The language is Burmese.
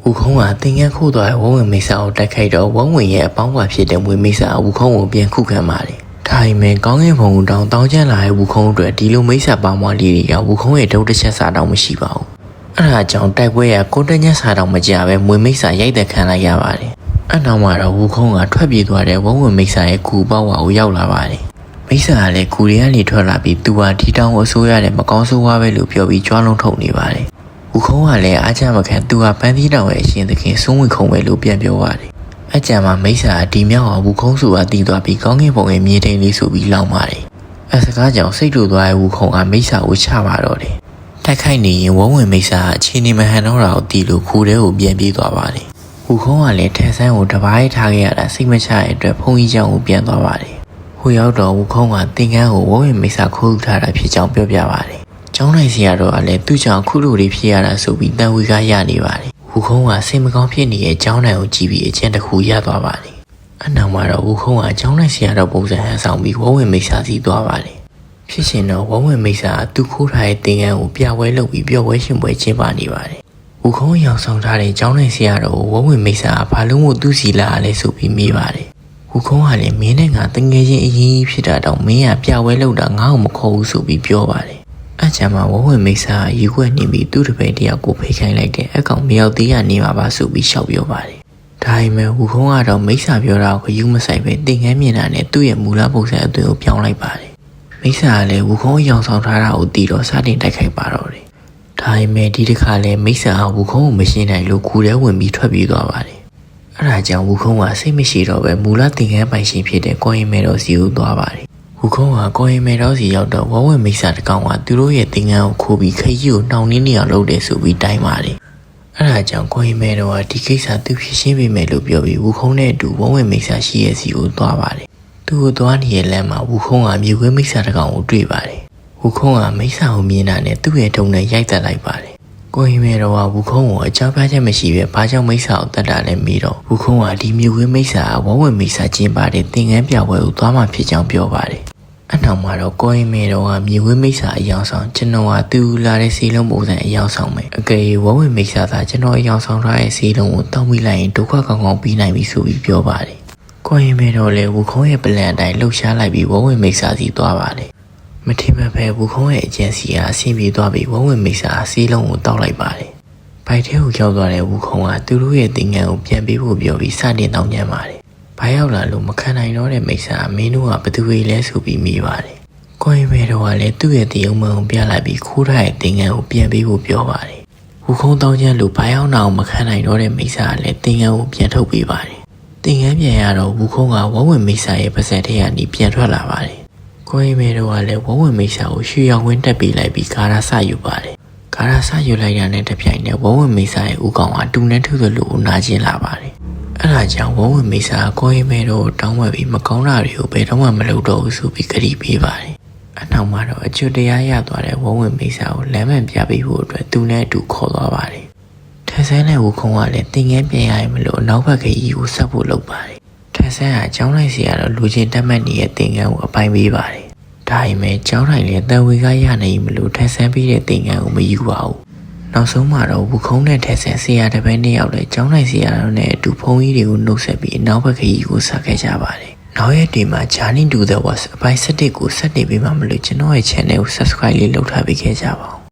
ဝူခုံးကတင်ငန်းခိုးသွားတဲ့ဝုံဝင်မိတ်ဆာကိုတိုက်ခိုက်တော့ဝုံဝင်ရဲ့အပေါင်းပါဖြစ်တဲ့မွေမိတ်ဆာဝူခုံးကိုပြန်ခုခံပါတယ်။ဒါပေမဲ့ကောင်းကင်ဘုံတောင်တောင်းကျမ်းလာတဲ့ဝူခုံးအတွက်ဒီလိုမိတ်ဆာပေါင်းမလေးတွေကဝူခုံးရဲ့ဒုတ်တစ်ချက်စာတော့မရှိပါဘူး။အဲ့ဒါကြောင့်တိုက်ပွဲရကိုတညက်စာတော့မကြပဲမွေမိတ်ဆာရိုက်တဲ့ခံလိုက်ရပါတယ်။အဲ့နောက်မှာတော့ဝူခုံးကထွက်ပြေးသွားတဲ့ဝုံဝင်မိတ်ဆာရဲ့ကူပေါက်ဝါကိုရောက်လာပါတယ်။မိတ်ဆာကလည်းကူရီကနေထွက်လာပြီးသူဟာဒီတောင်ကိုအစိုးရတဲ့မကောင်းဆိုးဝါးပဲလို့ပြောပြီးကြွားလုံးထုတ်နေပါတယ်။ဝူခုံးကလည်းအားချမခံသူဟာပန်းသီးတောင်ရဲ့အရှင်သခင်စိုးဝင်ခုံပဲလို့ပြန်ပြောပါတယ်။အကြံမှာမိတ်ဆာကဒီမြောက်အောင်ဝူခုံးဆိုတာတီးသွားပြီးကောင်းကင်ဘုံရဲ့မြေထိန်လေးဆိုပြီးလောင်းပါတယ်။အဲစကားကြောင့်စိတ်တူသွားတဲ့ဝူခုံးကမိတ်ဆာကိုချပါတော့တယ်။တိုက်ခိုက်နေရင်ဝုံဝင်မိတ်ဆာကအခြေအနေမဟန်တော့တာကိုတီးလို့ခူထဲကိုပြန်ပြေးသွားပါတယ်။ဝူခုံးကလည်းထက်ဆန်းကိုတပားရိုက်ထားခဲ့ရတာစိတ်မချတဲ့အတွက်ဖုန်းကြီးကျောင်းကိုပြန်သွားပါတယ်။ဟိုရောက်တော့ဝူခုံးကတင်ကန်းကိုဝုံဝင်မိတ်ဆာခိုးထားတာဖြစ်ကြောင်းပြောပြပါတယ်။ကျောင်းနိုင်စီရတော့လည်းသူ့ကြောင့်ခုလိုတွေဖြစ်ရတာဆိုပြီးတန်ဝေကရနေပါတယ်။ဝူခုံးကစိတ်မကောင်းဖြစ်နေတဲ့ကျောင်းနိုင်ကိုကြည့်ပြီးအကျဉ်းတစ်ခုရသွားပါတယ်။အနောက်မှာတော့ဝူခုံးကကျောင်းနိုင်စီရတော့ပုံစံဟန်ဆောင်ပြီးဝုံဝင်မိတ်ဆာစီသွားပါတယ်။ဖြစ်ရှင်တော့ဝုံဝင်မိတ်ဆာကသူ့ခိုးထားတဲ့တင်ကန်းကိုပြပွဲလုပ်ပြီးပျော်ပွဲရှင်ပွဲကျင်းပနေပါတယ်။ဝူခုံးရောင်ဆောင်ထားတဲ့ကျောင်းနိုင်စီရတော့ဝုံဝင်မိတ်ဆာကဘာလို့မို့သူ့စီလာလဲဆိုပြီးမေးပါတယ်။ဝူခုံးကလည်းမင်းနဲ့ငါတငယ်ချင်းအရင်ကြီးဖြစ်တာတော့မင်းကပြပွဲလုပ်တာငါ့ကိုမခေါ်ဘူးဆိုပြီးပြောပါတယ်။အချမ်းမှာဝုံဝင်မိတ်ဆာရေခွက်နေပြီးသူ့တပည့်တယောက်ကိုဖိတ်ခိုင်းလိုက်တဲ့အကောင်မရောက်သေးရနေပါပါဆိုပြီးရှောက်ပြောပါတယ်။ဒါပေမဲ့ဝူခုံးကတော့မိတ်ဆာပြောတာကိုယူမဆိုင်ပဲတင်ငန်းမြင်တာနဲ့သူ့ရဲ့မူလပုံစံအသွင်ကိုပြောင်းလိုက်ပါတယ်။မိတ်ဆာကလည်းဝူခုံးရောင်ဆောင်ထားတာကိုတီးတော့စတင်တိုက်ခိုက်ပါတော့တယ်။ဒါပေမဲ့ဒီတစ်ခါလည်းမိတ်ဆာကဝူခုံးကိုမရှင်းနိုင်လို့ကူထဲဝင်ပြီးထွက်ပြေးသွားပါတယ်။အဲ့ဒါကြောင့်ဝူခုံးကစိတ်မရှိတော့ပဲမူလတင်ငန်းပိုင်ရှင်ဖြစ်တဲ့ကိုရင်မဲတော်စီကိုသွားပါတယ်။ဝူခုံးကကိုရင်မဲတော်စီရောက်တော့ဝဝင်မိတ်ဆာတကောင်ကသူတို့ရဲ့တင်ငန်းကိုခိုးပြီးခရီးကိုနှောင်နှင်းနေအောင်လုပ်တယ်ဆိုပြီးတိုင်းပါတယ်။အဲ့ဒါကြောင့်ကိုရင်မဲတော်ကဒီကိစ္စသူဖြစ်ရှင်းပေးမယ်လို့ပြောပြီးဝူခုံးနဲ့အတူဝဝင်မိတ်ဆာရှိရဲ့စီကိုသွားပါတယ်။သူ့ကိုသွားနေတဲ့လမ်းမှာဝူခုံးကမြေခွေးမိတ်ဆာတကောင်ကိုတွေ့ပါတယ်။ဝူခုံးကမိတ်ဆာကိုမြင်တာနဲ့သူ့ရဲ့တုံနဲ့ရိုက်တက်လိုက်ပါတယ်။ကိုရင်မဲတော်ကဝူခုံးကိုအကြောင်းပြချက်မရှိပဲဘာကြောင့်မိတ်ဆာကိုတတ်တာလဲမေးတော့ဝူခုံးကဒီမြေခွေးမိတ်ဆာကဝဝင်မိတ်ဆာကျင်းပတဲ့တင်ငန်းပြပွဲကိုသွားမှဖြစ်ကြောင်းပြောပါတယ်။အနောက်မှာတော့ကိုရင်မဲတော်ကမြေခွေးမိတ်ဆာအယောင်ဆောင်ကျွန်တော်ကသူလာတဲ့စီလုံးပုံစံအယောင်ဆောင်မယ်အကယ်၍ဝဝင်မိတ်ဆာသာကျွန်တော်အယောင်ဆောင်ထားတဲ့စီလုံးကိုတောင်းမိလိုက်ရင်ဒုက္ခကောင်းကောင်းပြီးနိုင်ပြီဆိုပြီးပြောပါတယ်။ကိုရင်မဲတော်လည်းဝူခုံးရဲ့ပလန်အတိုင်းလှုပ်ရှားလိုက်ပြီးဝဝင်မိတ်ဆာစီသွားပါတယ်။မထင်မှတ်ပဲဝူခုံးရဲ့အကျဉ်းစီကအဆင်ပြေသွားပြီးဝဝင်မိတ်ဆာစီလုံးကိုတောက်လိုက်ပါတယ်။ဘိုက်ထဲကိုရောက်သွားတဲ့ဝူခုံးကသူတို့ရဲ့တင်ငန်းကိုပြန်ပေးဖို့ပြောပြီးစတင်တောင်းညံပါတယ်။ဘာရောက်လာလို့မခံနိုင်တော့တဲ့မိတ်ဆာမင်းတို့ကဘသူတွေလဲဆိုပြီးမိပါတယ်။ကိုရင်မဲတော်ကလည်းသူ့ရဲ့တရုံမှန်ကိုပြလိုက်ပြီးခိုးထားတဲ့တင်ငန်းကိုပြန်ပေးဖို့ပြောပါတယ်။ဝူခုံးတောင်းချမ်းလို့ဘာရောက်နာအောင်မခံနိုင်တော့တဲ့မိတ်ဆာကလည်းတင်ငန်းကိုပြန်ထုတ်ပေးပါတယ်။တင်ငန်းပြန်ရတော့ဝူခုံးကဝဝင်မိတ်ဆာရဲ့ပါဇက်ထဲကနေပြန်ထွက်လာပါတယ်။ကိုရင်မဲတော်ကလည်းဝဝင်မိတ်ဆာကိုရွှေရောင်ဝင်းတက်ပေးလိုက်ပြီးကာရာဆယူပါတယ်။ကာရာဆယူလိုက်ရတဲ့တပြိုင်နက်ဝဝင်မိတ်ဆာရဲ့ဦးကောင်ကတူနဲ့ထုသလိုနာကျင်လာပါတယ်။အဲ့ဒါကြောင့်ဝဝင်မိတ်ဆာကိုရင်မဲတော်ကိုတောင်းပန်ပြီးမကောင်းတာတွေကိုဘယ်တော့မှမလုပ်တော့ဘူးဆိုပြီးကြိပေးပါတယ်။အနောက်မှာတော့အကျွတ်တရားရသွားတဲ့ဝဝင်မိတ်ဆာကိုလမ်းမှန်ပြပေးဖို့အတွက်သူနဲ့အတူခေါ်သွားပါတယ်။ထက်ဆန်းနဲ့ဝူခုံးကလည်းတင်ငန်းပြန်ရရင်မလို့နောက်ဘက်ခရီးကိုဆက်ဖို့လုပ်ပါတယ်။ထက်ဆန်းကကျောင်းလိုက်စီကတော့လူချင်းတက်မှတ်နေတဲ့တင်ငန်းကိုအပိုင်ပေးပါတယ်။ဒါပေမဲ့ကျောင်းတိုင်းလည်းတန်ဝေကရနိုင်မလို့ထက်ဆန်းပြီးတဲ့တင်ငန်းကိုမယူပါဘူး။နောက်ဆုံးမှာတော့ဝူခုံးနဲ့ထက်ဆန်းဆရာတစ်ပည့်နှစ်ယောက်လည်းကျောင်းလိုက်စီရတော့နဲ့အတူဖုန်းကြီးတွေကိုနှုတ်ဆက်ပြီးနောက်ဘက်ခရီးကိုဆက်ခဲ့ကြပါတယ်။နောက်ရက်ဒီမှာ Journey to the West အပိုင်း7ကိုဆက်နေပြီးမှမလို့ကျွန်တော်ရဲ့ channel ကို subscribe လေးလုပ်ထားပေးခဲ့ကြပါဦး။